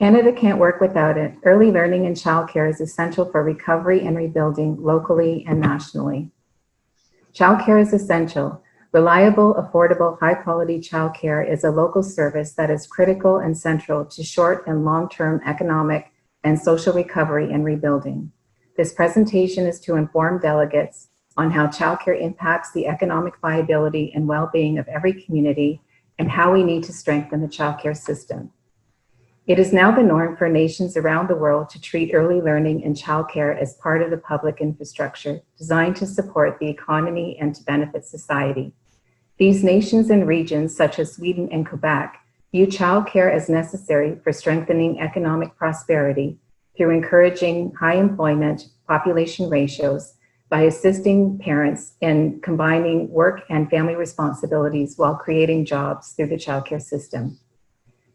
Canada can't work without it. Early learning and childcare is essential for recovery and rebuilding locally and nationally. Childcare is essential. Reliable, affordable, high-quality childcare is a local service that is critical and central to short and long-term economic and social recovery and rebuilding. This presentation is to inform delegates on how childcare impacts the economic viability and well-being of every community and how we need to strengthen the childcare system. It is now the norm for nations around the world to treat early learning and childcare as part of the public infrastructure designed to support the economy and to benefit society. These nations and regions, such as Sweden and Quebec, view childcare as necessary for strengthening economic prosperity through encouraging high employment population ratios by assisting parents in combining work and family responsibilities while creating jobs through the childcare system.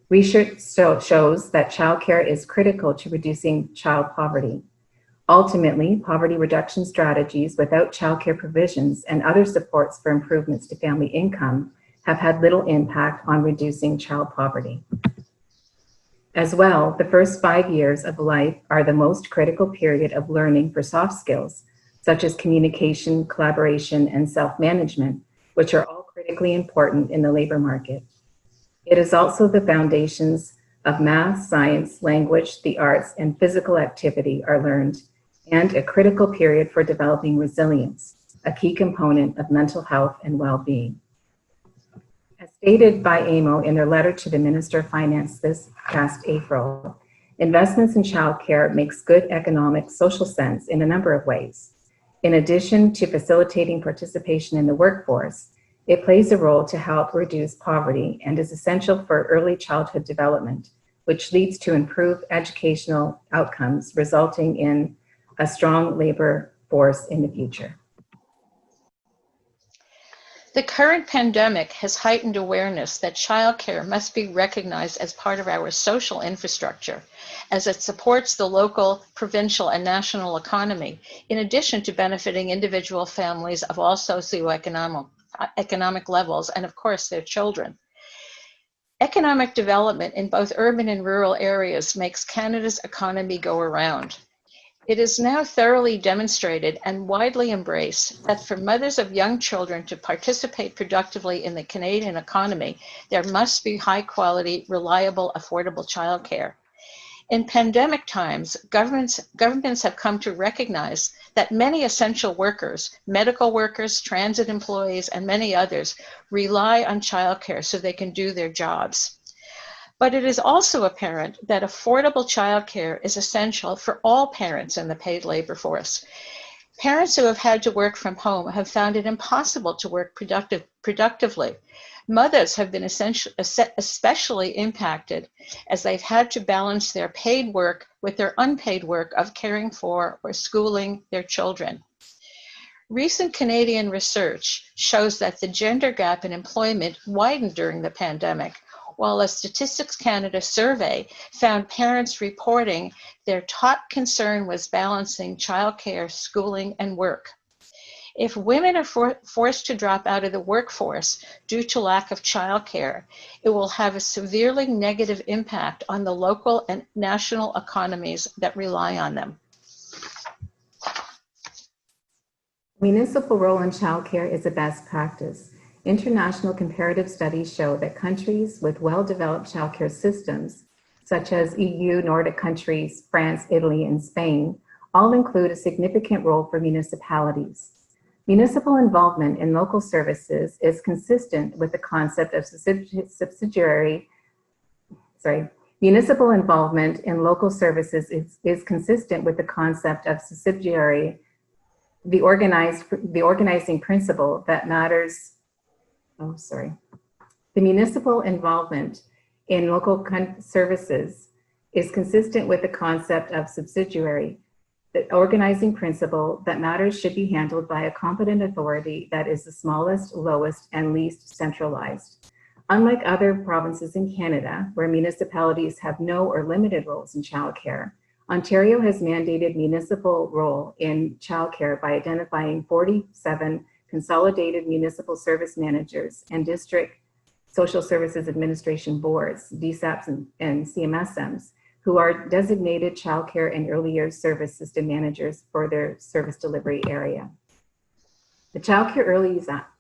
Research shows that childcare is critical to reducing child poverty. Ultimately, poverty reduction strategies without childcare provisions and other supports for improvements to family income have had little impact on reducing child poverty. As well, the first 5 years of life are the most critical period of learning for soft skills, such as communication, collaboration, and self-management, which are all critically important in the labor market. It is also the foundations of math, science, language, the arts, and physical activity are learned, and a critical period for developing resilience, a key component of mental health and well-being. As stated by AMO in their letter to the Minister of Finance this past April, investments in childcare makes good economic, social sense in a number of ways. In addition to facilitating participation in the workforce, it plays a role to help reduce poverty and is essential for early childhood development, which leads to improved educational outcomes, resulting in a strong labor force in the future. The current pandemic has heightened awareness that childcare must be recognized as part of our social infrastructure, as it supports the local, provincial, and national economy, in addition to benefiting individual families of all socioeconomic levels, and of course their children. Economic development in both urban and rural areas makes Canada's economy go around. It is now thoroughly demonstrated and widely embraced that for mothers of young children to participate productively in the Canadian economy, there must be high quality, reliable, affordable childcare. In pandemic times, governments have come to recognize that many essential workers, medical workers, transit employees, and many others rely on childcare so they can do their jobs. But it is also apparent that affordable childcare is essential for all parents in the paid labor force. Parents who have had to work from home have found it impossible to work productively. Mothers have been especially impacted as they've had to balance their paid work with their unpaid work of caring for or schooling their children. Recent Canadian research shows that the gender gap in employment widened during the pandemic, while a Statistics Canada survey found parents reporting their top concern was balancing childcare, schooling, and work. If women are forced to drop out of the workforce due to lack of childcare, it will have a severely negative impact on the local and national economies that rely on them. Municipal role in childcare is a best practice. International comparative studies show that countries with well-developed childcare systems, such as EU, Nordic countries, France, Italy, and Spain, all include a significant role for municipalities. Municipal involvement in local services is consistent with the concept of municipal involvement in local services is consistent with the concept of subsidiary, the organizing principle that matters. The municipal involvement in local services is consistent with the concept of subsidiary, the organizing principle that matters should be handled by a competent authority that is the smallest, lowest, and least centralized. Unlike other provinces in Canada, where municipalities have no or limited roles in childcare, Ontario has mandated municipal role in childcare by identifying 47 consolidated municipal service managers and district social services administration boards, DSAPs and CMSMs, who are designated childcare and early years service system managers for their service delivery area. The Child Care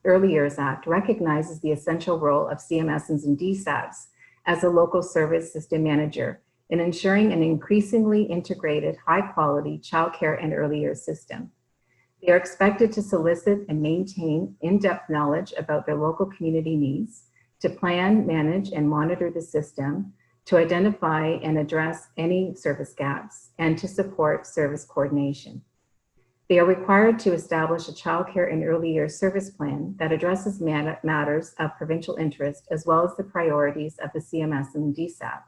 Early Years Act recognizes the essential role of CMSs and DSABs as a local service system manager in ensuring an increasingly integrated, high-quality childcare and early years system. They are expected to solicit and maintain in-depth knowledge about their local community needs, to plan, manage, and monitor the system, to identify and address any service gaps, and to support service coordination. They are required to establish a childcare and early years service plan that addresses matters of provincial interest, as well as the priorities of the CMS and DSAB,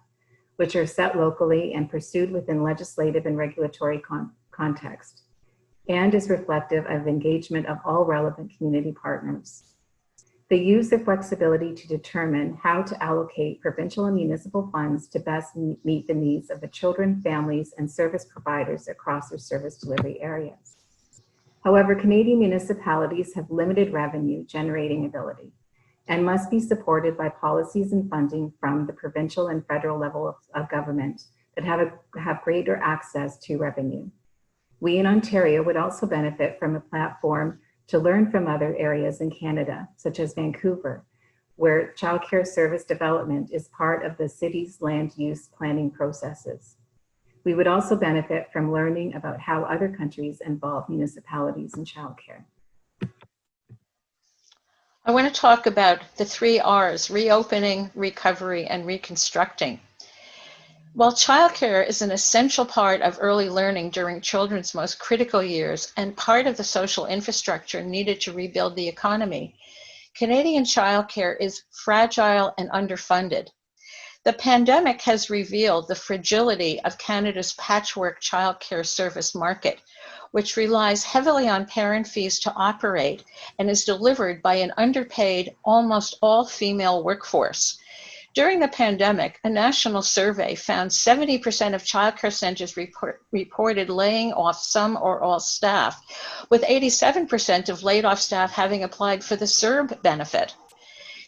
which are set locally and pursued within legislative and regulatory context, and is reflective of engagement of all relevant community partners. They use their flexibility to determine how to allocate provincial and municipal funds to best meet the needs of the children, families, and service providers across their service delivery areas. However, Canadian municipalities have limited revenue generating ability and must be supported by policies and funding from the provincial and federal level of government that have greater access to revenue. We in Ontario would also benefit from a platform to learn from other areas in Canada, such as Vancouver, where childcare service development is part of the city's land use planning processes. We would also benefit from learning about how other countries involve municipalities in childcare. I want to talk about the 3 R's: reopening, recovery, and reconstructing. While childcare is an essential part of early learning during children's most critical years and part of the social infrastructure needed to rebuild the economy, Canadian childcare is fragile and underfunded. The pandemic has revealed the fragility of Canada's patchwork childcare service market, which relies heavily on parent fees to operate and is delivered by an underpaid, almost all-female workforce. During the pandemic, a national survey found 70% of childcare centers reported laying off some or all staff, with 87% of laid-off staff having applied for the CERB benefit.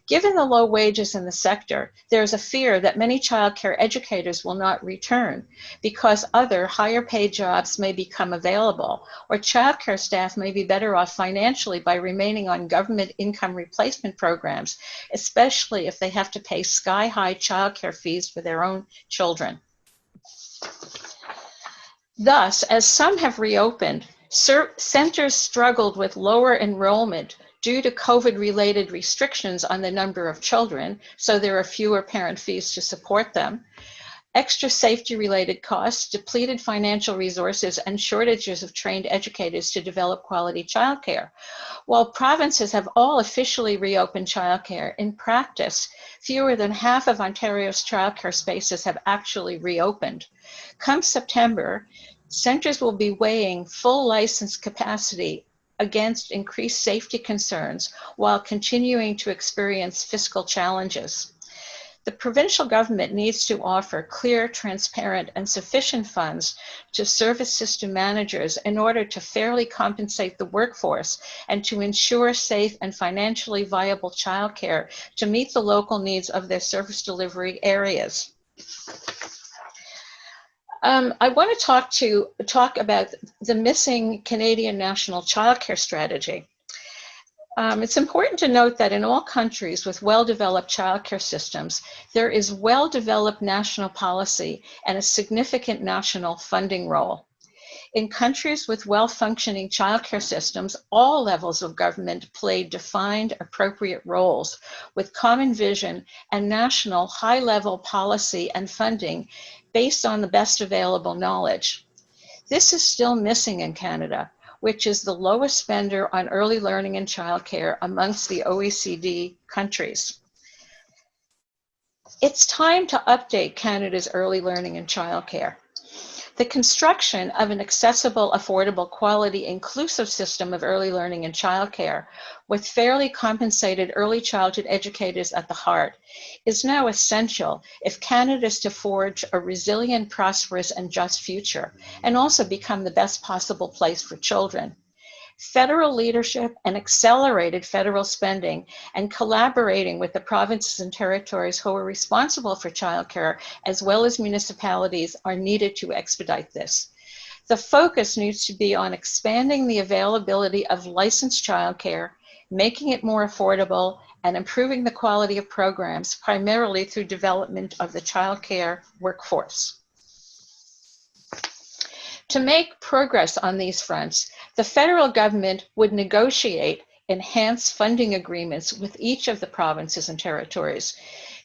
Given the low wages in the sector, there is a fear that many childcare educators will not return because other higher paid jobs may become available, or childcare staff may be better off financially by remaining on government income replacement programs, especially if they have to pay sky-high childcare fees for their own children. Thus, as some have reopened, centers struggled with lower enrollment due to COVID-related restrictions on the number of children, so there are fewer parent fees to support them, extra safety-related costs, depleted financial resources, and shortages of trained educators to develop quality childcare. While provinces have all officially reopened childcare, in practice, fewer than half of Ontario's childcare spaces have actually reopened. Come September, centers will be weighing full license capacity against increased safety concerns while continuing to experience fiscal challenges. The provincial government needs to offer clear, transparent, and sufficient funds to service system managers in order to fairly compensate the workforce and to ensure safe and financially viable childcare to meet the local needs of their service delivery areas. I want to talk about the missing Canadian national childcare strategy. It's important to note that in all countries with well-developed childcare systems, there is well-developed national policy and a significant national funding role. In countries with well-functioning childcare systems, all levels of government play defined, appropriate roles with common vision and national high-level policy and funding based on the best available knowledge. This is still missing in Canada, which is the lowest spender on early learning and childcare amongst the OECD countries. It's time to update Canada's early learning and childcare. The construction of an accessible, affordable, quality, inclusive system of early learning and childcare with fairly compensated early childhood educators at the heart is now essential if Canada is to forge a resilient, prosperous, and just future, and also become the best possible place for children. Federal leadership and accelerated federal spending and collaborating with the provinces and territories who are responsible for childcare, as well as municipalities, are needed to expedite this. The focus needs to be on expanding the availability of licensed childcare, making it more affordable, and improving the quality of programs, primarily through development of the childcare workforce. To make progress on these fronts, the federal government would negotiate enhanced funding agreements with each of the provinces and territories.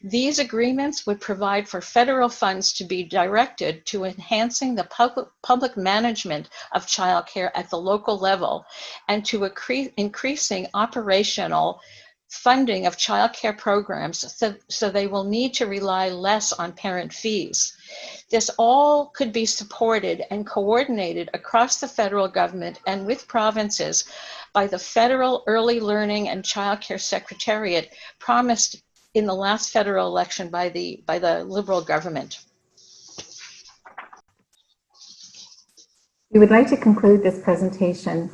These agreements would provide for federal funds to be directed to enhancing the public management of childcare at the local level and to increasing operational funding of childcare programs so they will need to rely less on parent fees. This all could be supported and coordinated across the federal government and with provinces by the Federal Early Learning and Childcare Secretariat promised in the last federal election by the Liberal government. We would like to conclude this presentation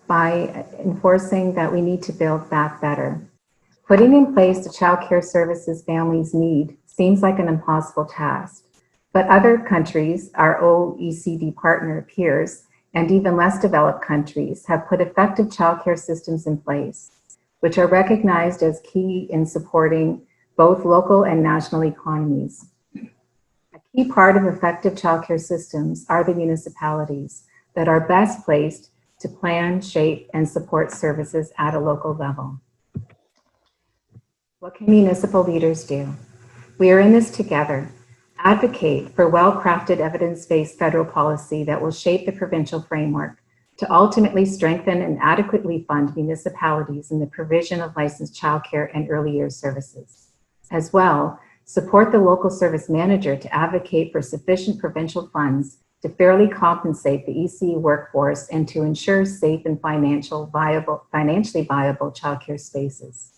by enforcing that we need to build back better. Putting in place the child care services families need seems like an impossible task, but other countries, our OECD partner peers, and even less developed countries have put effective child care systems in place, which are recognized as key in supporting both local and national economies. A key part of effective child care systems are the municipalities that are best placed to plan, shape, and support services at a local level. What can municipal leaders do? We are in this together. Advocate for well-crafted evidence-based federal policy that will shape the provincial framework to ultimately strengthen and adequately fund municipalities in the provision of licensed childcare and early years services. As well, support the local service manager to advocate for sufficient provincial funds to fairly compensate the ECE workforce and to ensure safe and financially viable childcare spaces.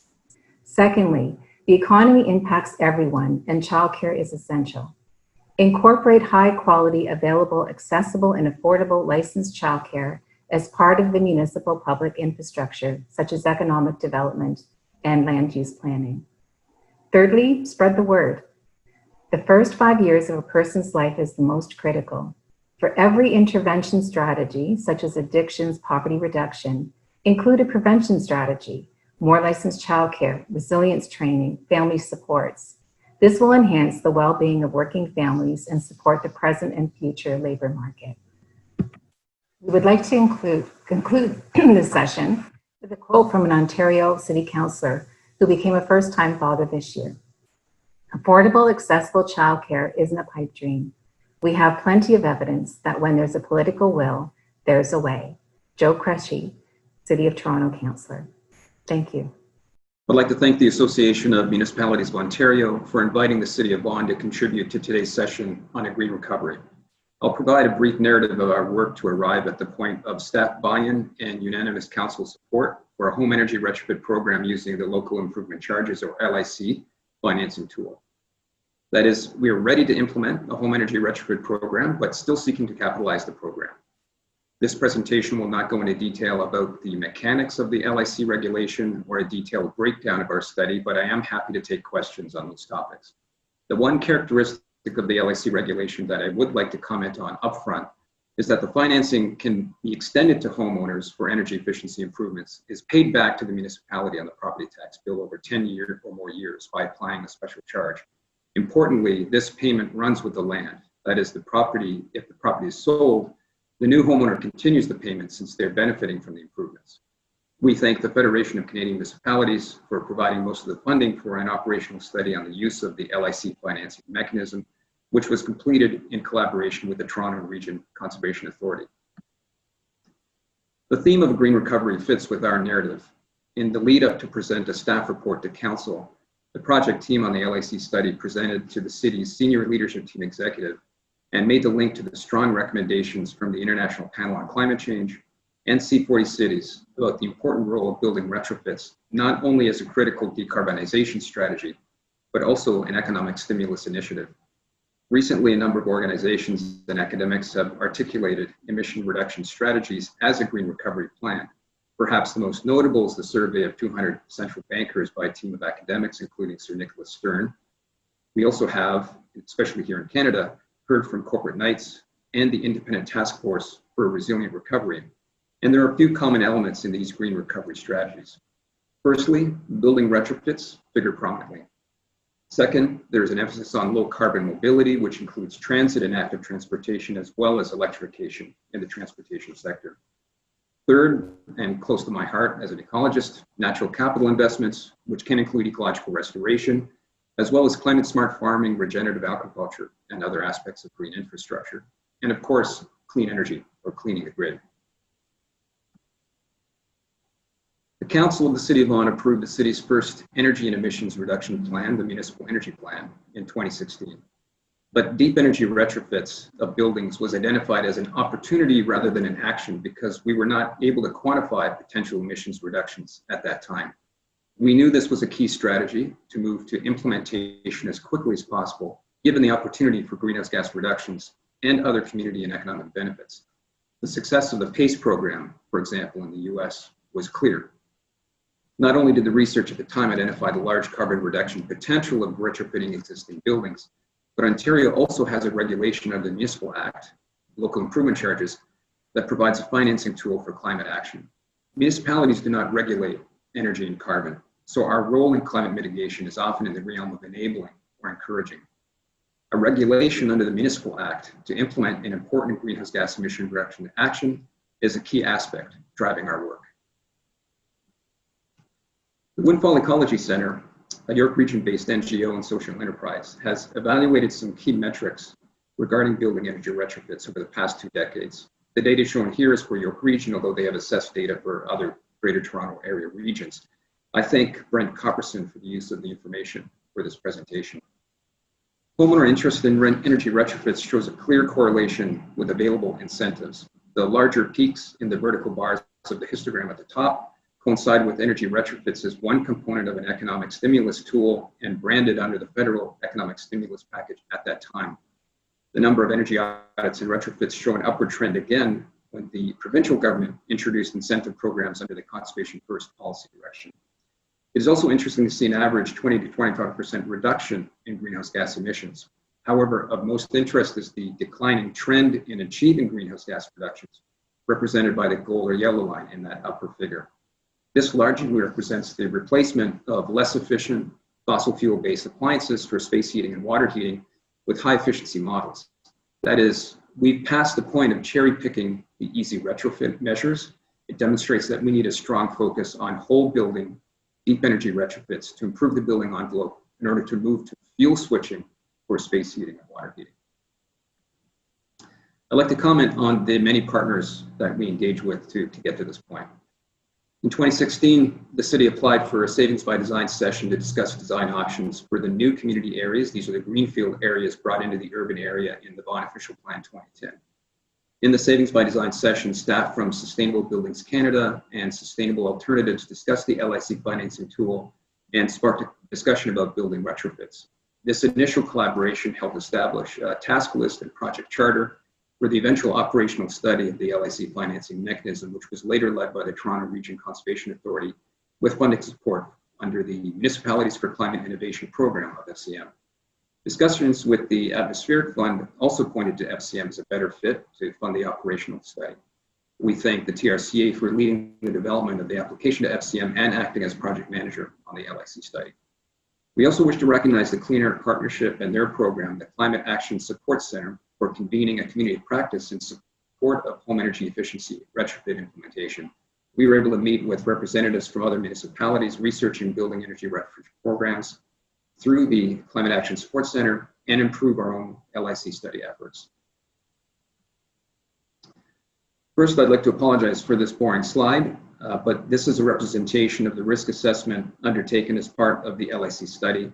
Secondly, the economy impacts everyone and childcare is essential. Incorporate high quality, available, accessible, and affordable licensed childcare as part of the municipal public infrastructure, such as economic development and land use planning. Thirdly, spread the word. The first 5 years of a person's life is the most critical. For every intervention strategy, such as addictions, poverty reduction, include a prevention strategy, more licensed childcare, resilience training, family supports. This will enhance the well-being of working families and support the present and future labor market. We would like to conclude this session with a quote from an Ontario City Councillor who became a first-time father this year. Affordable, accessible childcare isn't a pipe dream. We have plenty of evidence that when there's a political will, there's a way. Joe Cresci, City of Toronto Councillor. Thank you. I'd like to thank the Association of Municipalities of Ontario for inviting the City of Vaughan to contribute to today's session on a green recovery. I'll provide a brief narrative of our work to arrive at the point of staff buy-in and unanimous council support for a home energy retrofit program using the Local Improvement Charges, or LIC, financing tool. That is, we are ready to implement a home energy retrofit program, but still seeking to capitalize the program. This presentation will not go into detail about the mechanics of the LIC regulation or a detailed breakdown of our study, but I am happy to take questions on those topics. The one characteristic of the LIC regulation that I would like to comment on upfront is that the financing can be extended to homeowners for energy efficiency improvements, is paid back to the municipality on the property tax bill over 10 years or more years by applying a special charge. Importantly, this payment runs with the land. That is, the property, if the property is sold, the new homeowner continues the payment since they're benefiting from the improvements. We thank the Federation of Canadian Municipalities for providing most of the funding for an operational study on the use of the LIC financing mechanism, which was completed in collaboration with the Toronto Region Conservation Authority. The theme of green recovery fits with our narrative. In the lead up to present a staff report to Council, the project team on the LIC study presented to the city's senior leadership team executive and made the link to the strong recommendations from the International Panel on Climate Change and C40 cities about the important role of building retrofits, not only as a critical decarbonization strategy, but also an economic stimulus initiative. Recently, a number of organizations and academics have articulated emission reduction strategies as a green recovery plan, Perhaps the most notable is the survey of 200 central bankers by a team of academics, including Sir Nicholas Stern. We also have, especially here in Canada, heard from corporate knights and the Independent Task Force for a Resilient Recovery. And there are a few common elements in these green recovery strategies. Firstly, building retrofits figure prominently. Second, there's an emphasis on low carbon mobility, which includes transit and active transportation, as well as electrification in the transportation sector. Third, and close to my heart as an ecologist, natural capital investments, which can include ecological restoration, as well as climate smart farming, regenerative agriculture, and other aspects of green infrastructure. And of course, clean energy or cleaning the grid. The Council of the City of Vaughan approved the city's first energy and emissions reduction plan, the Municipal Energy Plan, in 2016. But deep energy retrofits of buildings was identified as an opportunity rather than an action because we were not able to quantify potential emissions reductions at that time. We knew this was a key strategy to move to implementation as quickly as possible, given the opportunity for greenhouse gas reductions and other community and economic benefits. The success of the PACE program, for example, in the US, was clear. Not only did the research at the time identify the large carbon reduction potential of retrofitting existing buildings, but Ontario also has a regulation of the Municipal Act, local improvement charges, that provides a financing tool for climate action. Municipalities do not regulate energy and carbon, so our role in climate mitigation is often in the realm of enabling or encouraging. A regulation under the Municipal Act to implement an important greenhouse gas emission reduction action is a key aspect driving our work. The Windfall Ecology Centre, a York Region-based NGO and social enterprise, has evaluated some key metrics regarding building energy retrofits over the past 2 decades. The data shown here is for York Region, although they have assessed data for other Greater Toronto Area regions. I thank Brent Copperson for the use of the information for this presentation. Homeowner interest in energy retrofits shows a clear correlation with available incentives. The larger peaks in the vertical bars of the histogram at the top coincide with energy retrofits as one component of an economic stimulus tool and branded under the federal economic stimulus package at that time. The number of energy audits and retrofits show an upward trend again when the provincial government introduced incentive programs under the Conservation First policy direction. It is also interesting to see an average 20 to 25% reduction in greenhouse gas emissions. However, of most interest is the declining trend in achieving greenhouse gas reductions, represented by the gold or yellow line in that upper figure. This largely represents the replacement of less efficient fossil fuel-based appliances for space heating and water heating with high efficiency models. That is, we've passed the point of cherry picking the easy retrofit measures. It demonstrates that we need a strong focus on whole building deep energy retrofits to improve the building envelope in order to move to fuel switching for space heating and water heating. I'd like to comment on the many partners that we engage with to get to this point. In 2016, the city applied for a Savings by Design session to discuss design options for the new community areas. These are the greenfield areas brought into the urban area in the Vaughan Official Plan 2010. In the Savings by Design session, staff from Sustainable Buildings Canada and Sustainable Alternatives discussed the LIC financing tool and sparked a discussion about building retrofits. This initial collaboration helped establish a task list and project charter for the eventual operational study of the LIC financing mechanism, which was later led by the Toronto Region Conservation Authority with funding support under the Municipalities for Climate Innovation Program of FCM. Discussions with the Atmospheric Fund also pointed to FCM as a better fit to fund the operational study. We thank the TRCA for leading the development of the application to FCM and acting as project manager on the LIC study. We also wish to recognize the Clean Air Partnership and their program, the Climate Action Support Center, for convening a community of practice in support of home energy efficiency retrofit implementation. We were able to meet with representatives from other municipalities researching building energy retrofit programs through the Climate Action Support Center and improve our own LIC study efforts. First, I'd like to apologize for this boring slide, but this is a representation of the risk assessment undertaken as part of the LIC study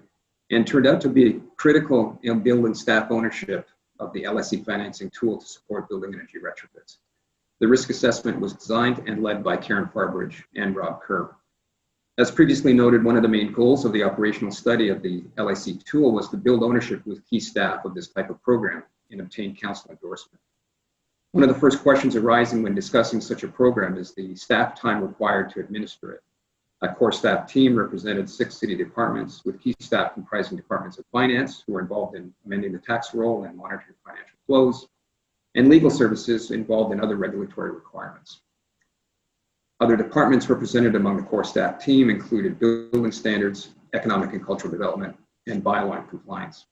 and turned out to be critical in building staff ownership of the LIC financing tool to support building energy retrofits. The risk assessment was designed and led by Karen Farbridge and Rob Kerr. As previously noted, one of the main goals of the operational study of the LIC tool was to build ownership with key staff of this type of program and obtain council endorsement. One of the first questions arising when discussing such a program is the staff time required to administer it. A core staff team represented 6 city departments, with key staff comprising departments of finance, who are involved in amending the tax roll and monitoring financial flows, and legal services involved in other regulatory requirements. Other departments represented among the core staff team included building standards, economic and cultural development, and bylaw and compliance.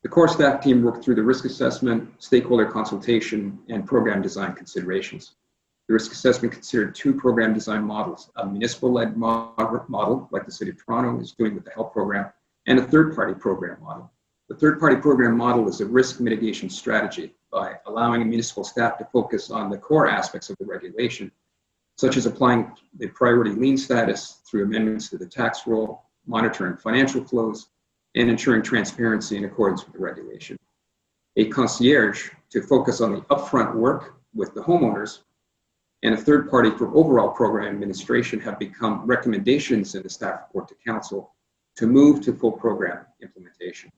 The core staff team worked through the risk assessment, stakeholder consultation, and program design considerations. The risk assessment considered 2 program design models: a municipal-led model, like the City of Toronto is doing with the HELP program, and a third-party program model. The third-party program model is a risk mitigation strategy by allowing municipal staff to focus on the core aspects of the regulation, such as applying the priority lien status through amendments to the tax roll, monitoring financial flows, and ensuring transparency in accordance with the regulation. A concierge to focus on the upfront work with the homeowners, and a third party for overall program administration have become recommendations in the staff report to council to move to full program implementation.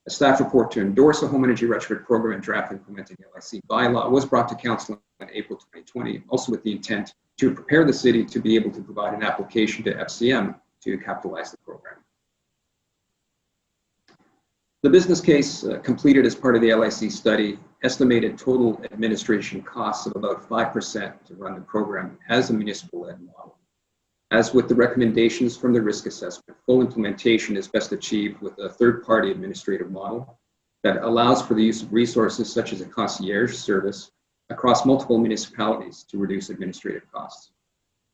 A staff report to endorse a home energy retrofit program and draft implementing LIC bylaw was brought to council in April 2020, also with the intent to prepare the city to be able to provide an application to FCM to capitalize the program. The business case completed as part of the LIC study estimated total administration costs of about 5% to run the program as a municipal-led model. As with the recommendations from the risk assessment, full implementation is best achieved with a third-party administrative model that allows for the use of resources such as a concierge service across multiple municipalities to reduce administrative costs.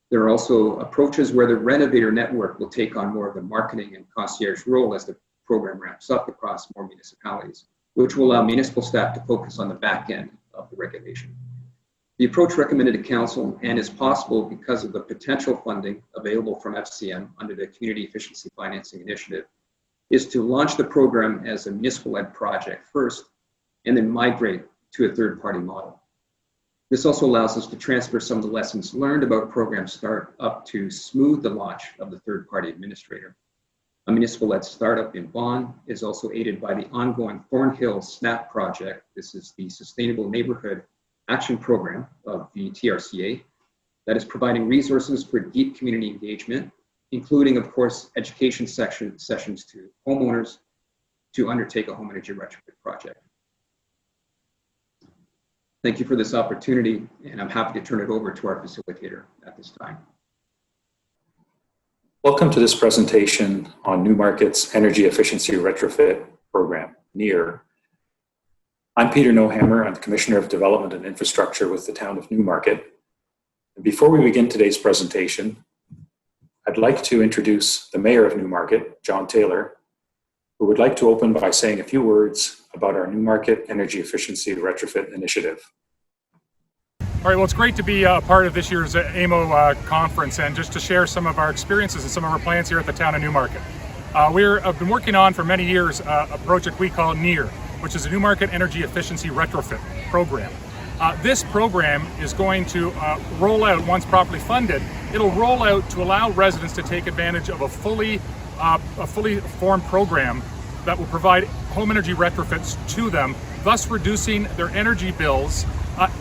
There are also approaches where the renovator network will take on more of the marketing and concierge role as the program ramps up across more municipalities, which will allow municipal staff to focus on the back end of the regulation. The approach recommended to council, and is possible because of the potential funding available from FCM under the Community Efficiency Financing Initiative, is to launch the program as a municipal-led project first, and then migrate to a third-party model. This also allows us to transfer some of the lessons learned about program start up to smooth the launch of the third-party administrator. A municipal-led startup in Vaughan is also aided by the ongoing Thornhill SNAP project. This is the Sustainable Neighborhood Action Program of the TRCA that is providing resources for deep community engagement, including, of course, education sessions to homeowners to undertake a home energy retrofit project. Thank you for this opportunity, and I'm happy to turn it over to our facilitator at this time. Welcome to this presentation on Newmarket's Energy Efficiency Retrofit Program, NEER. I'm Peter Nohammer. I'm the Commissioner of Development and Infrastructure with the town of Newmarket. And before we begin today's presentation, I'd like to introduce the Mayor of Newmarket, John Taylor, who would like to open by saying a few words about our Newmarket Energy Efficiency Retrofit Initiative. All right, well, it's great to be a part of this year's AMO conference and just to share some of our experiences and some of our plans here at the town of Newmarket. We've been working on for many years a project we call NEER, which is a Newmarket Energy Efficiency Retrofit Program. This program is going to roll out, once properly funded, it'll roll out to allow residents to take advantage of a fully formed program that will provide home energy retrofits to them, thus reducing their energy bills,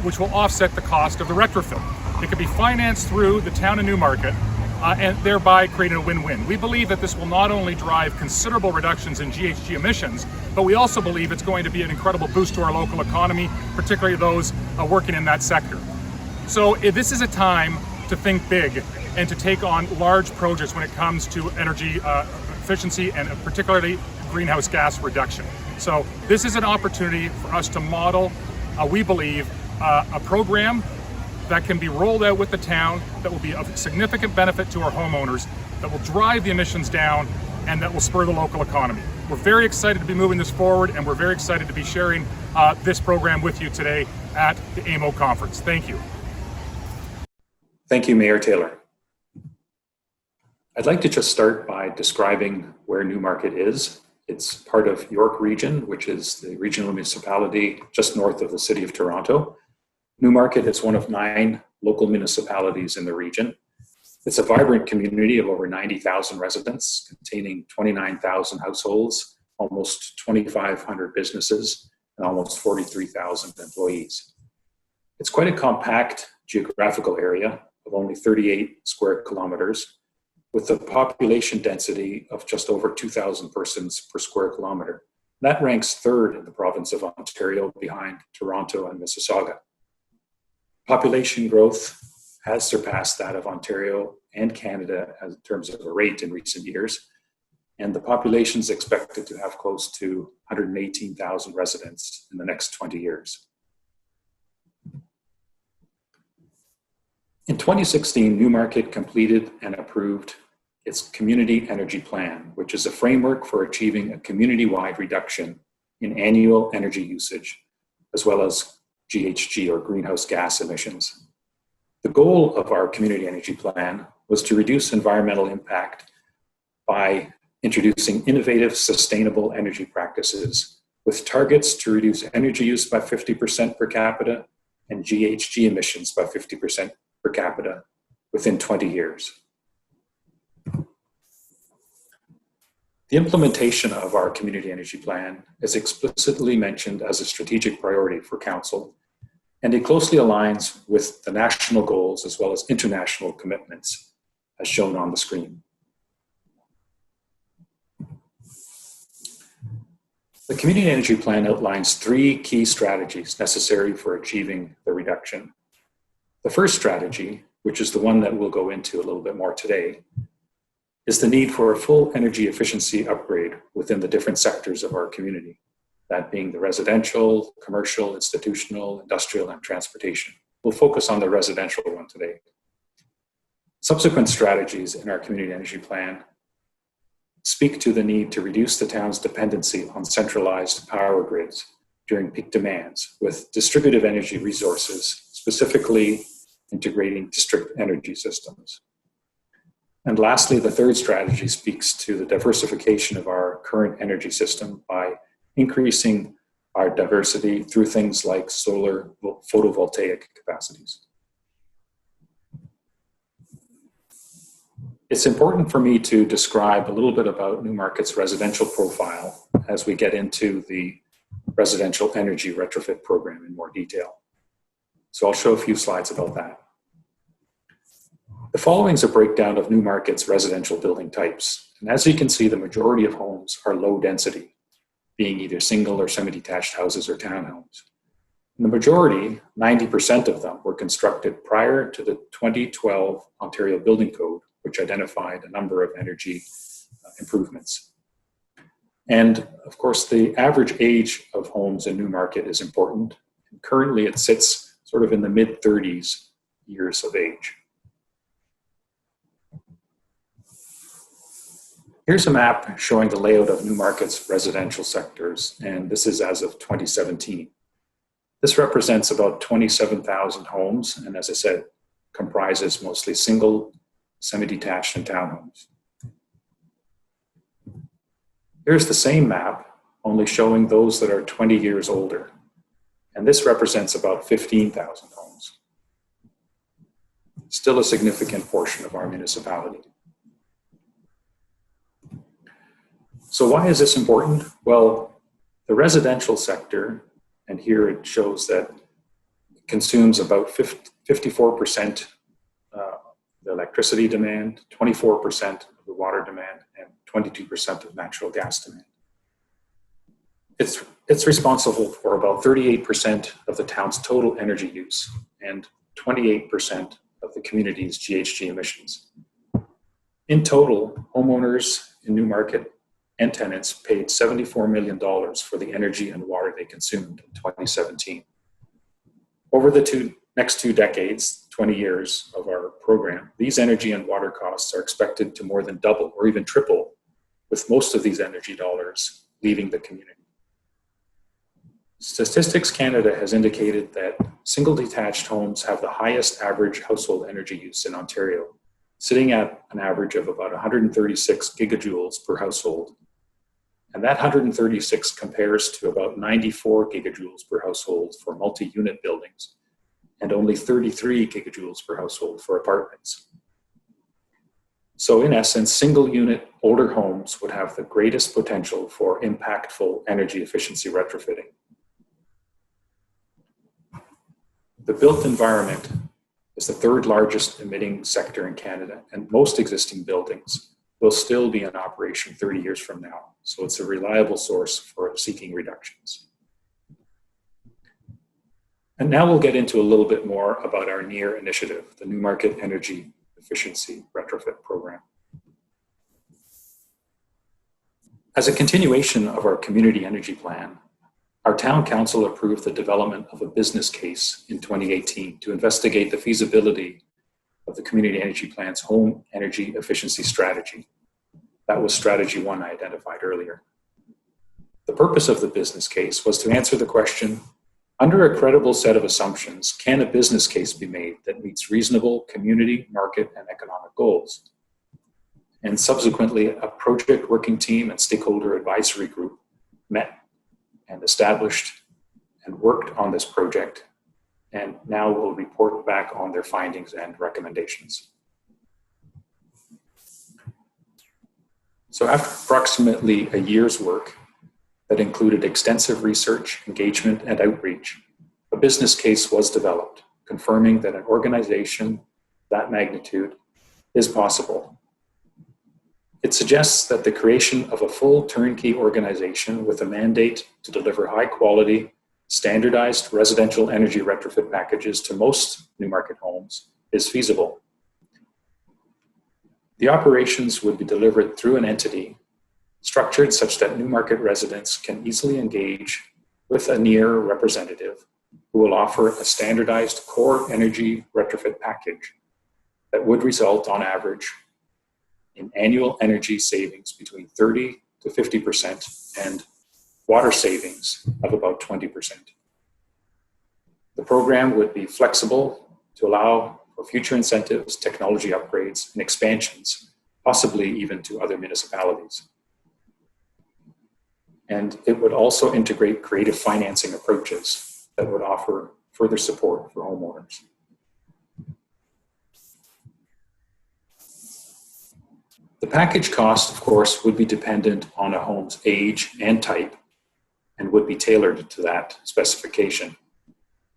which will offset the cost of the retrofit. It can be financed through the town of Newmarket and thereby creating a win-win. We believe that this will not only drive considerable reductions in GHG emissions, but we also believe it's going to be an incredible boost to our local economy, particularly those working in that sector. So this is a time to think big and to take on large projects when it comes to energy efficiency and particularly greenhouse gas reduction. So this is an opportunity for us to model, we believe, a program that can be rolled out with the town that will be of significant benefit to our homeowners, that will drive the emissions down, and that will spur the local economy. We're very excited to be moving this forward, and we're very excited to be sharing this program with you today at the AMO conference. Thank you. Thank you, Mayor Taylor. I'd like to just start by describing where Newmarket is. It's part of York Region, which is the regional municipality just north of the city of Toronto. Newmarket is one of 9 local municipalities in the region. It's a vibrant community of over 90,000 residents, containing 29,000 households, almost 2,500 businesses, and almost 43,000 employees. It's quite a compact geographical area of only 38 square kilometers, with a population density of just over 2,000 persons per square kilometer. That ranks third in the province of Ontario, behind Toronto and Mississauga. Population growth has surpassed that of Ontario and Canada in terms of a rate in recent years, and the population is expected to have close to 118,000 residents in the next 20 years. In 2016, Newmarket completed and approved its Community Energy Plan, which is a framework for achieving a community-wide reduction in annual energy usage, as well as GHG, or greenhouse gas emissions. The goal of our Community Energy Plan was to reduce environmental impact by introducing innovative, sustainable energy practices with targets to reduce energy use by 50% per capita and GHG emissions by 50% per capita within 20 years. The implementation of our Community Energy Plan is explicitly mentioned as a strategic priority for Council, and it closely aligns with the national goals as well as international commitments, as shown on the screen. The Community Energy Plan outlines 3 key strategies necessary for achieving the reduction. The first strategy, which is the one that we'll go into a little bit more today, is the need for a full energy efficiency upgrade within the different sectors of our community, that being the residential, commercial, institutional, industrial, and transportation. We'll focus on the residential one today. Subsequent strategies in our Community Energy Plan speak to the need to reduce the town's dependency on centralized power grids during peak demands with distributed energy resources, specifically integrating district energy systems. And lastly, the third strategy speaks to the diversification of our current energy system by increasing our diversity through things like solar photovoltaic capacities. It's important for me to describe a little bit about Newmarket's residential profile as we get into the residential energy retrofit program in more detail. So I'll show a few slides about that. The following is a breakdown of Newmarket's residential building types. And as you can see, the majority of homes are low density, being either single or semi-detached houses or townhomes. And the majority, 90% of them, were constructed prior to the 2012 Ontario Building Code, which identified a number of energy improvements. And of course, the average age of homes in Newmarket is important. And currently, it sits sort of in the mid-30s years of age. Here's a map showing the layout of Newmarket's residential sectors, and this is as of 2017. This represents about 27,000 homes, and as I said, comprises mostly single, semi-detached, and townhomes. Here's the same map, only showing those that are 20 years older, and this represents about 15,000 homes. Still a significant portion of our municipality. So why is this important? Well, the residential sector, and here it shows that it consumes about 54% the electricity demand, 24% of the water demand, and 22% of natural gas demand. It's responsible for about 38% of the town's total energy use and 28% of the community's GHG emissions. In total, homeowners in Newmarket and tenants paid $74 million for the energy and water they consumed in 2017. Over the next 2 decades, 20 years of our program, these energy and water costs are expected to more than double or even triple, with most of these energy dollars leaving the community. Statistics Canada has indicated that single detached homes have the highest average household energy use in Ontario, sitting at an average of about 136 gigajoules per household. And that 136 compares to about 94 gigajoules per household for multi-unit buildings and only 33 gigajoules per household for apartments. So in essence, single unit older homes would have the greatest potential for impactful energy efficiency retrofitting. The built environment is the third largest emitting sector in Canada, and most existing buildings will still be in operation 30 years from now. So it's a reliable source for seeking reductions. And now we'll get into a little bit more about our NEER initiative, the Newmarket Energy Efficiency Retrofit Program. As a continuation of our community energy plan, our town council approved the development of a business case in 2018 to investigate the feasibility of the community energy plan's home energy efficiency strategy. That was strategy one I identified earlier. The purpose of the business case was to answer the question, under a credible set of assumptions, can a business case be made that meets reasonable community, market, and economic goals? And subsequently, a project working team and stakeholder advisory group met and established and worked on this project, and now will report back on their findings and recommendations. So after approximately a year's work that included extensive research, engagement, and outreach, a business case was developed, confirming that an organization that magnitude is possible. It suggests that the creation of a full turnkey organization with a mandate to deliver high quality, standardized residential energy retrofit packages to most Newmarket homes is feasible. The operations would be delivered through an entity structured such that Newmarket residents can easily engage with a NEER representative who will offer a standardized core energy retrofit package that would result on average in annual energy savings between 30 to 50% and water savings of about 20%. The program would be flexible to allow for future incentives, technology upgrades, and expansions, possibly even to other municipalities. And it would also integrate creative financing approaches that would offer further support for homeowners. The package cost, of course, would be dependent on a home's age and type and would be tailored to that specification.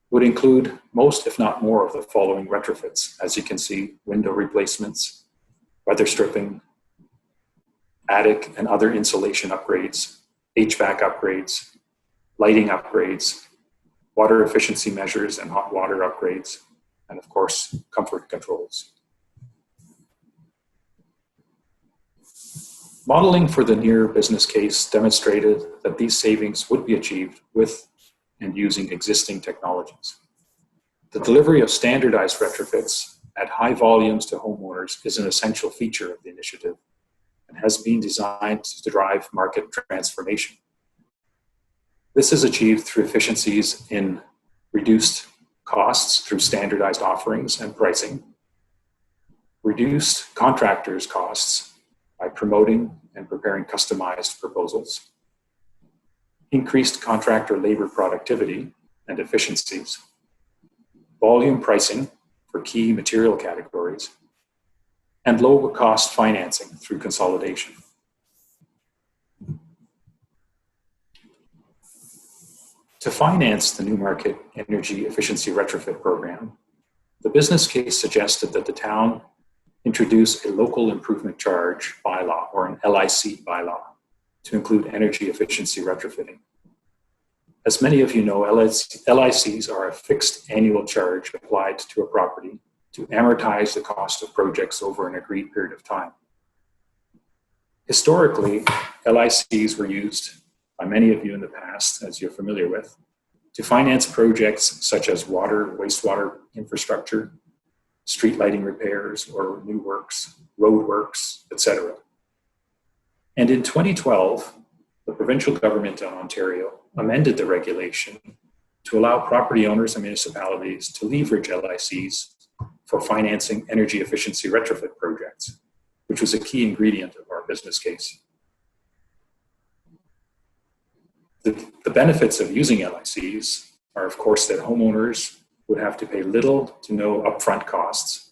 Would include most, if not more, of the following retrofits. As you can see, window replacements, weather stripping, attic and other insulation upgrades, HVAC upgrades, lighting upgrades, water efficiency measures and hot water upgrades, and of course, comfort controls. Modeling for the NEER business case demonstrated that these savings would be achieved with and using existing technologies. The delivery of standardized retrofits at high volumes to homeowners is an essential feature of the initiative and has been designed to drive market transformation. This is achieved through efficiencies in reduced costs through standardized offerings and pricing, reduced contractors' costs by promoting and preparing customized proposals, increased contractor labor productivity and efficiencies, volume pricing for key material categories, and lower cost financing through consolidation. To finance the Newmarket Energy Efficiency Retrofit Program, the business case suggested that the town introduce a local improvement charge bylaw, or an LIC bylaw, to include energy efficiency retrofitting. As many of you know, LICs are a fixed annual charge applied to a property to amortize the cost of projects over an agreed period of time. Historically, LICs were used by many of you in the past, as you're familiar with, to finance projects such as water, wastewater infrastructure, street lighting repairs or new works, road works, etc. And in 2012, the provincial government in Ontario amended the regulation to allow property owners and municipalities to leverage LICs for financing energy efficiency retrofit projects, which was a key ingredient of our business case. The benefits of using LICs are, of course, that homeowners would have to pay little to no upfront costs.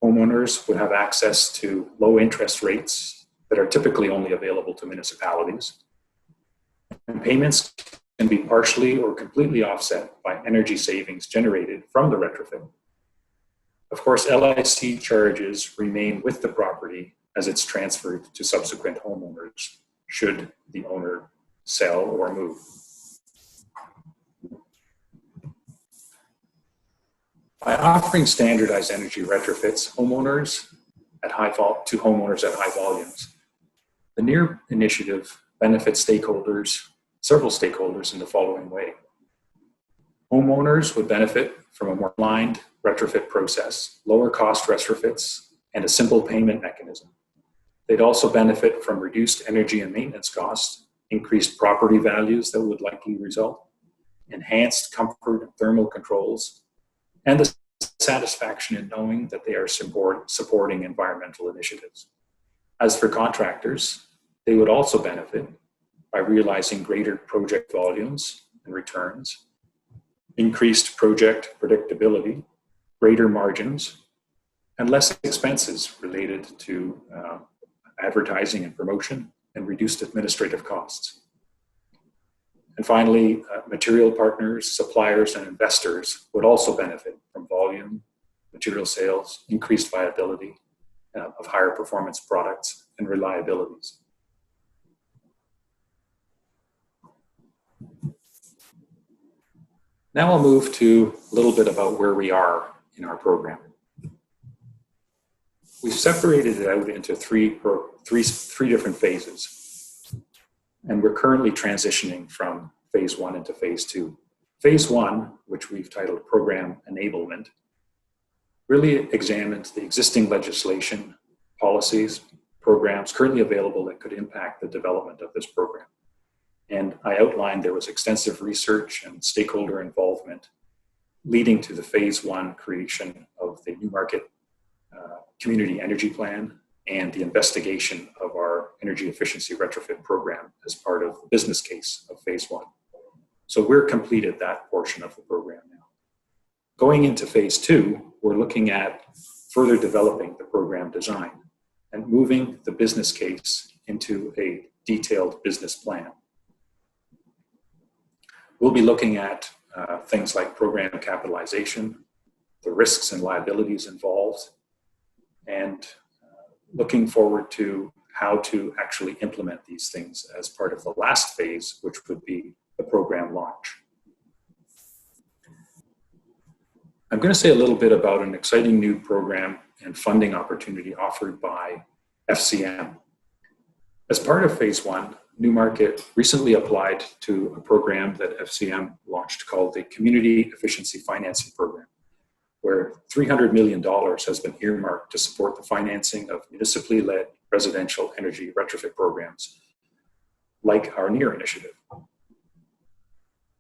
Homeowners would have access to low interest rates that are typically only available to municipalities. And payments can be partially or completely offset by energy savings generated from the retrofit. Of course, LIC charges remain with the property as it's transferred to subsequent homeowners should the owner sell or move. By offering standardized energy retrofits to homeowners at high volumes, the NEER initiative benefits several stakeholders in the following way. Homeowners would benefit from a more aligned retrofit process, lower cost retrofits, and a simple payment mechanism. They'd also benefit from reduced energy and maintenance costs, increased property values that would likely result, enhanced comfort and thermal controls, and the satisfaction in knowing that they are supporting environmental initiatives. As for contractors, they would also benefit by realizing greater project volumes and returns, increased project predictability, greater margins, and less expenses related to advertising and promotion, and reduced administrative costs. And finally, material partners, suppliers, and investors would also benefit from volume, material sales, increased viability of higher performance products, and reliabilities. Now I'll move to a little bit about where we are in our program. We've separated it out into three different phases, and we're currently transitioning from phase 1 into phase 2. Phase 1, which we've titled Program Enablement, really examines the existing legislation, policies, programs currently available that could impact the development of this program. And I outlined there was extensive research and stakeholder involvement leading to the phase 1 creation of the Newmarket Community Energy Plan and the investigation of our energy efficiency retrofit program as part of the business case of phase 1. So we're completed that portion of the program now. Going into phase 2, we're looking at further developing the program design and moving the business case into a detailed business plan. We'll be looking at things like program capitalization, the risks and liabilities involved, and looking forward to how to actually implement these things as part of the last phase, which would be the program launch. I'm going to say a little bit about an exciting new program and funding opportunity offered by FCM. As part of phase 1, Newmarket recently applied to a program that FCM launched called the Community Efficiency Financing Program, where $300 million has been earmarked to support the financing of municipally led residential energy retrofit programs, like our NEER initiative.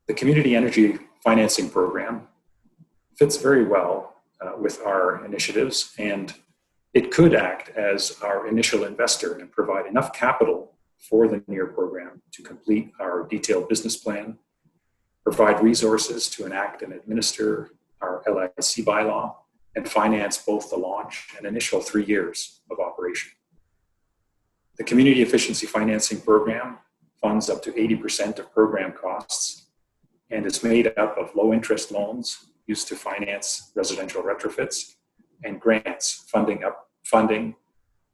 The Community Energy Financing Program fits very well with our initiatives, and it could act as our initial investor and provide enough capital for the NEER program to complete our detailed business plan, provide resources to enact and administer our LIC bylaw, and finance both the launch and initial 3 years of operation. The Community Efficiency Financing Program funds up to 80% of program costs and is made up of low interest loans used to finance residential retrofits and grants funding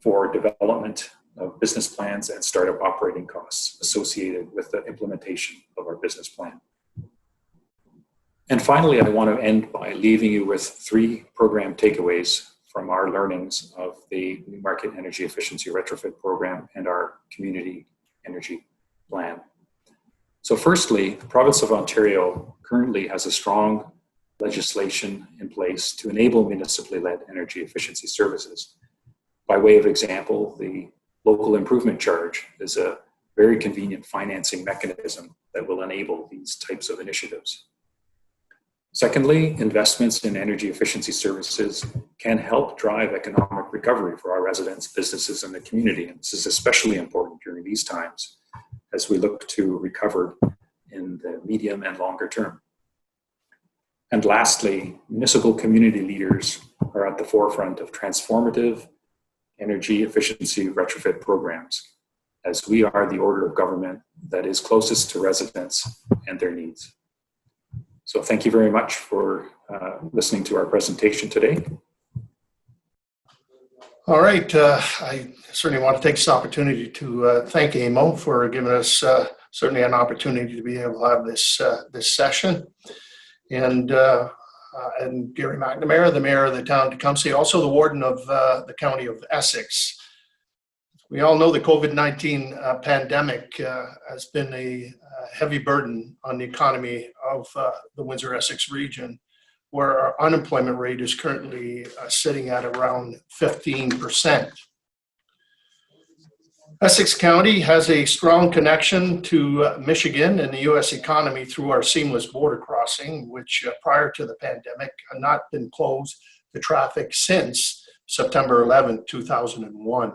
for development of business plans and startup operating costs associated with the implementation of our business plan. And finally, I want to end by leaving you with 3 program takeaways from our learnings of the Newmarket Energy Efficiency Retrofit Program and our Community Energy Plan. So firstly, the province of Ontario currently has a strong legislation in place to enable municipally led energy efficiency services. By way of example, the local improvement charge is a very convenient financing mechanism that will enable these types of initiatives. Secondly, investments in energy efficiency services can help drive economic recovery for our residents, businesses, and the community. And this is especially important during these times as we look to recover in the medium and longer term. And lastly, municipal community leaders are at the forefront of transformative energy efficiency retrofit programs. as we are the order of government that is closest to residents and their needs. So thank you very much for listening to our presentation today. All right, I certainly want to take this opportunity to thank AMO for giving us certainly an opportunity to be able to have this session. And Gary McNamara, the mayor of the town of Tecumseh, also the warden of the county of Essex. We all know the COVID-19 pandemic has been a heavy burden on the economy of the Windsor-Essex region, where our unemployment rate is currently sitting at around 15%. Essex County has a strong connection to Michigan and the U.S. economy through our seamless border crossing, which prior to the pandemic had not been closed to traffic since September 11, 2001.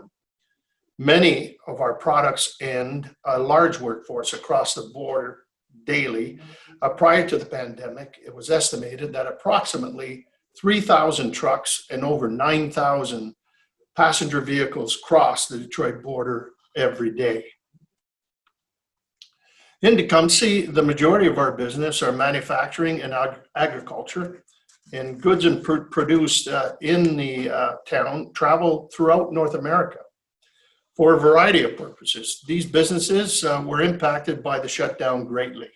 Many of our products and a large workforce across the border daily. Prior to the pandemic, it was estimated that approximately 3,000 trucks and over 9,000 passenger vehicles cross the Detroit border every day. In Tecumseh, the majority of our business are manufacturing and agriculture, and goods produced in the town travel throughout North America for a variety of purposes. These businesses were impacted by the shutdown greatly.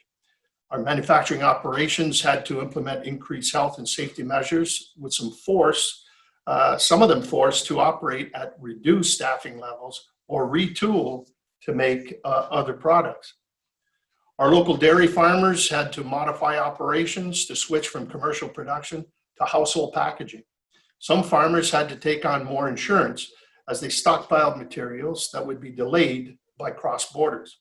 Our manufacturing operations had to implement increased health and safety measures with some of them forced to operate at reduced staffing levels or retool to make other products. Our local dairy farmers had to modify operations to switch from commercial production to household packaging. Some farmers had to take on more insurance as they stockpiled materials that would be delayed by cross borders.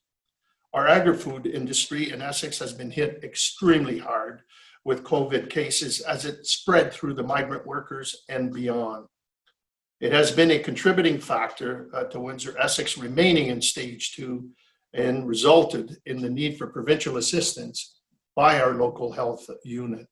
Our agri-food industry in Essex has been hit extremely hard with COVID cases as it spread through the migrant workers and beyond. It has been a contributing factor to Windsor-Essex remaining in stage 2 and resulted in the need for provincial assistance by our local health unit.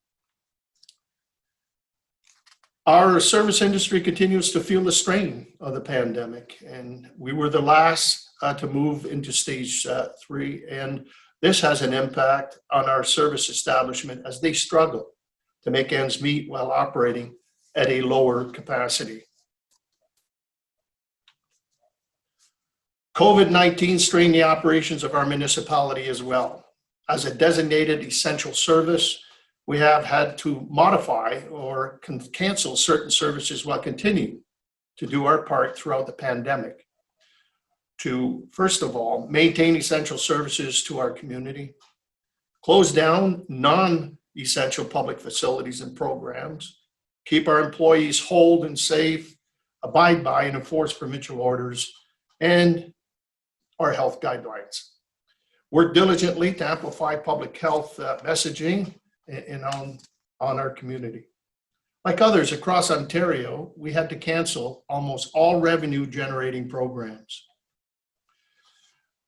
Our service industry continues to feel the strain of the pandemic, and we were the last to move into stage 3, and this has an impact on our service establishment as they struggle to make ends meet while operating at a lower capacity. COVID-19 strained the operations of our municipality as well. As a designated essential service, we have had to modify or cancel certain services while continuing to do our part throughout the pandemic to, first of all, maintain essential services to our community, close down non-essential public facilities and programs, keep our employees whole and safe, abide by and enforce provincial orders, and our health guidelines. Work diligently to amplify public health messaging on our community. Like others across Ontario, we had to cancel almost all revenue generating programs.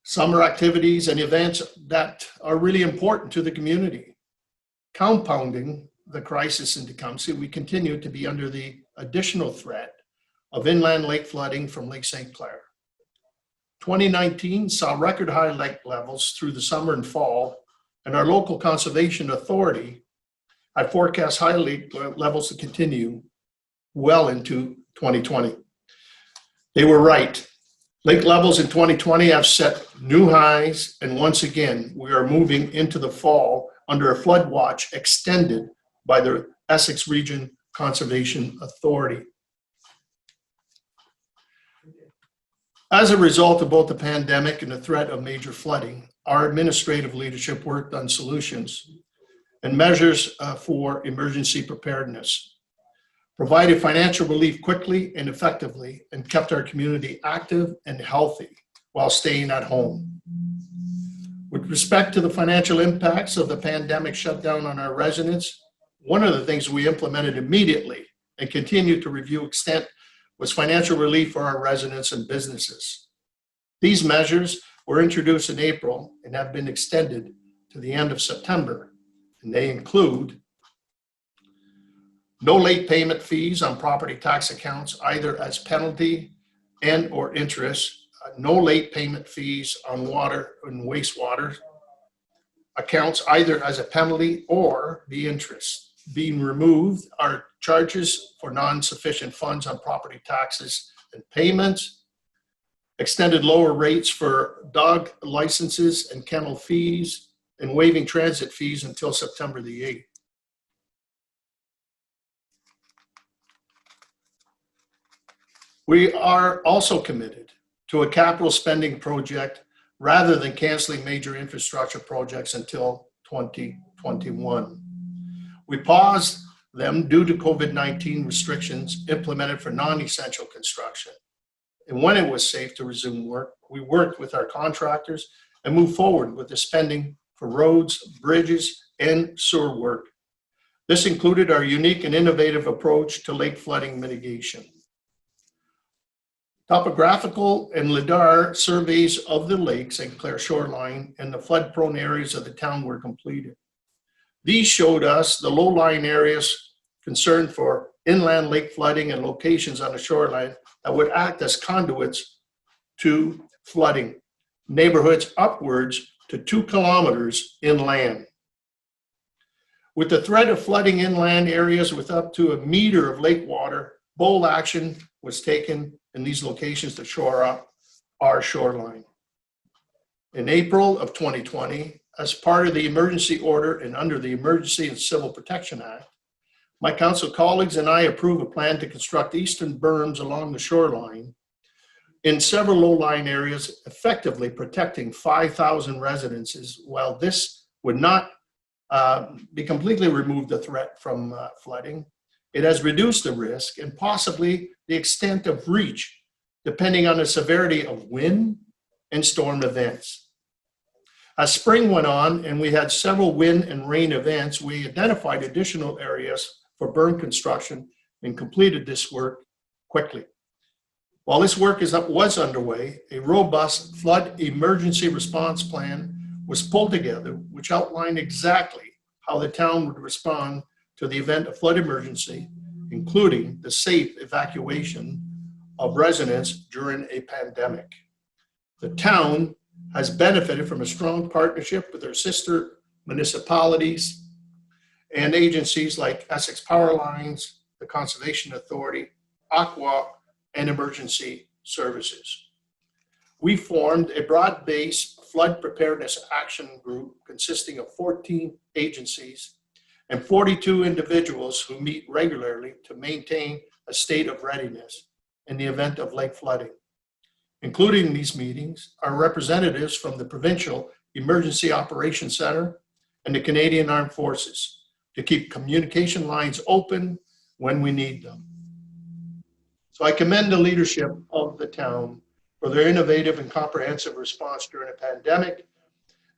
Summer activities and events that are really important to the community. Compounding the crisis in Tecumseh, we continue to be under the additional threat of inland lake flooding from Lake St. Clair. 2019 saw record high lake levels through the summer and fall, and our local conservation authority had forecast high lake levels to continue well into 2020. They were right. Lake levels in 2020 have set new highs, and once again, we are moving into the fall under a flood watch extended by the Essex Region Conservation Authority. As a result of both the pandemic and the threat of major flooding, our administrative leadership worked on solutions and measures for emergency preparedness, provided financial relief quickly and effectively, and kept our community active and healthy while staying at home. With respect to the financial impacts of the pandemic shutdown on our residents, one of the things we implemented immediately and continue to review extent was financial relief for our residents and businesses. These measures were introduced in April and have been extended to the end of September, and they include no late payment fees on property tax accounts, either as penalty and or interest no late payment fees on water and wastewater accounts, either as a penalty or the interest. Being removed are charges for non-sufficient funds on property taxes and payments, extended lower rates for dog licenses and kennel fees, and waiving transit fees until September the 8th. We are also committed to a capital spending project rather than canceling major infrastructure projects until 2021. We paused them due to COVID-19 restrictions implemented for non-essential construction. And when it was safe to resume work, we worked with our contractors and moved forward with the spending for roads, bridges, and sewer work. This included our unique and innovative approach to lake flooding mitigation. Topographical and LIDAR surveys of the lakes and Clare shoreline and the flood-prone areas of the town were completed. These showed us the low-lying areas concerned for inland lake flooding and locations on the shoreline that would act as conduits to flooding, neighborhoods upwards to 2 kilometers inland. With the threat of flooding inland areas with up to 1 meter of lake water, bold action was taken in these locations to shore up our shoreline. In April of 2020, as part of the emergency order and under the Emergency and Civil Protection Act, my council colleagues and I approved a plan to construct eastern berms along the shoreline in several low-lying areas, effectively protecting 5,000 residences. While this would not be completely remove the threat from flooding, it has reduced the risk and possibly the extent of reach, depending on the severity of wind and storm events. As spring went on and we had several wind and rain events, we identified additional areas for berm construction and completed this work quickly. While this work was underway, a robust flood emergency response plan was pulled together, which outlined exactly how the town would respond to the event of flood emergency, including the safe evacuation of residents during a pandemic. The town has benefited from a strong partnership with their sister municipalities and agencies like Essex Power Lines, the Conservation Authority, Aqua, and Emergency Services. We formed a broad-based flood preparedness action group consisting of 14 agencies and 42 individuals who meet regularly to maintain a state of readiness in the event of lake flooding. Including these meetings are representatives from the Provincial Emergency Operations Center and the Canadian Armed Forces to keep communication lines open when we need them. So I commend the leadership of the town for their innovative and comprehensive response during a pandemic,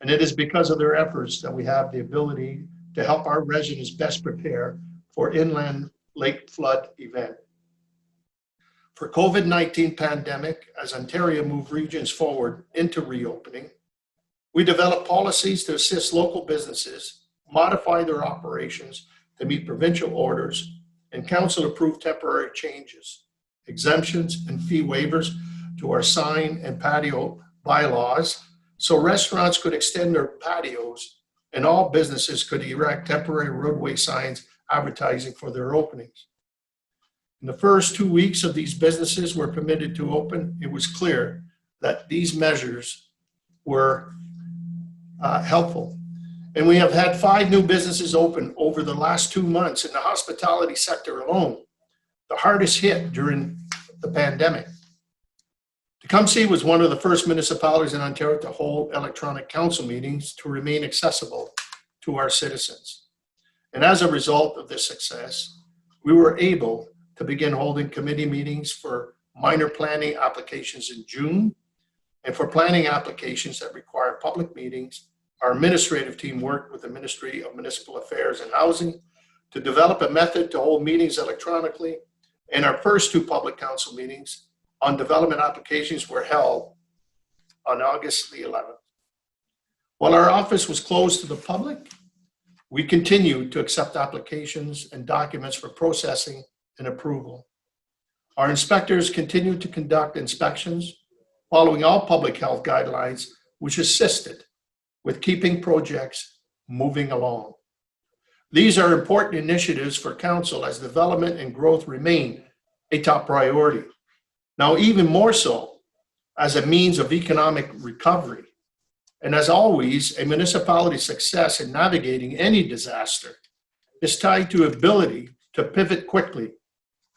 and it is because of their efforts that we have the ability to help our residents best prepare for inland lake flood event. For COVID-19 pandemic, as Ontario moved regions forward into reopening, we developed policies to assist local businesses modify their operations to meet provincial orders, and council approved temporary changes, exemptions, and fee waivers to our sign and patio bylaws, so restaurants could extend their patios and all businesses could erect temporary roadway signs advertising for their openings. In the first 2 weeks of these businesses were permitted to open, it was clear that these measures were helpful. And we have had 5 new businesses open over the last 2 months in the hospitality sector alone, the hardest hit during the pandemic. Tecumseh was one of the first municipalities in Ontario to hold electronic council meetings to remain accessible to our citizens. And as a result of this success, we were able to begin holding committee meetings for minor planning applications in June. And for planning applications that require public meetings, our administrative team worked with the Ministry of Municipal Affairs and Housing to develop a method to hold meetings electronically. And our first 2 public council meetings on development applications were held on August the 11th. While our office was closed to the public, we continued to accept applications and documents for processing and approval. Our inspectors continued to conduct inspections following all public health guidelines, which assisted with keeping projects moving along. These are important initiatives for council as development and growth remain a top priority. Now, even more so as a means of economic recovery. And as always, a municipality's success in navigating any disaster is tied to ability to pivot quickly,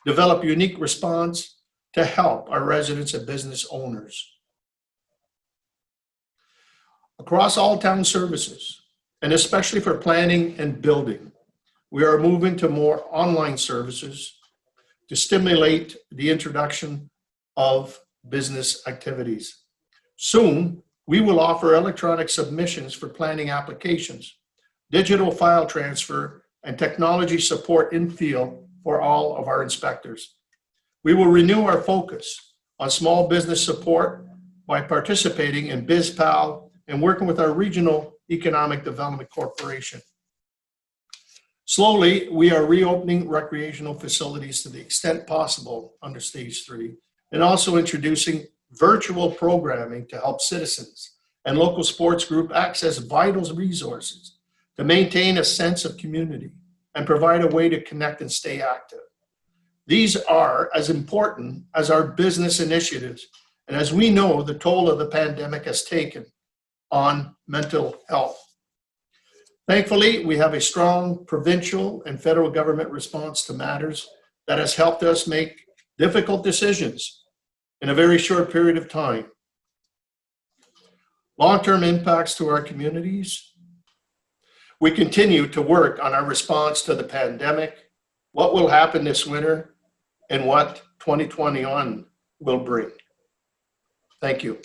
develop unique response to help our residents and business owners. Across all town services, and especially for planning and building, we are moving to more online services to stimulate the introduction of business activities. Soon, we will offer electronic submissions for planning applications, digital file transfer, and technology support in field for all of our inspectors. We will renew our focus on small business support by participating in BizPal and working with our regional economic development corporation. Slowly, we are reopening recreational facilities to the extent possible under stage 3, and also introducing virtual programming to help citizens and local sports group access vital resources to maintain a sense of community and provide a way to connect and stay active. These are as important as our business initiatives, and as we know, the toll of the pandemic has taken on mental health. Thankfully, we have a strong provincial and federal government response to matters that has helped us make difficult decisions in a very short period of time. Long-term impacts to our communities. We continue to work on our response to the pandemic, what will happen this winter, and what 2021 will bring. Thank you.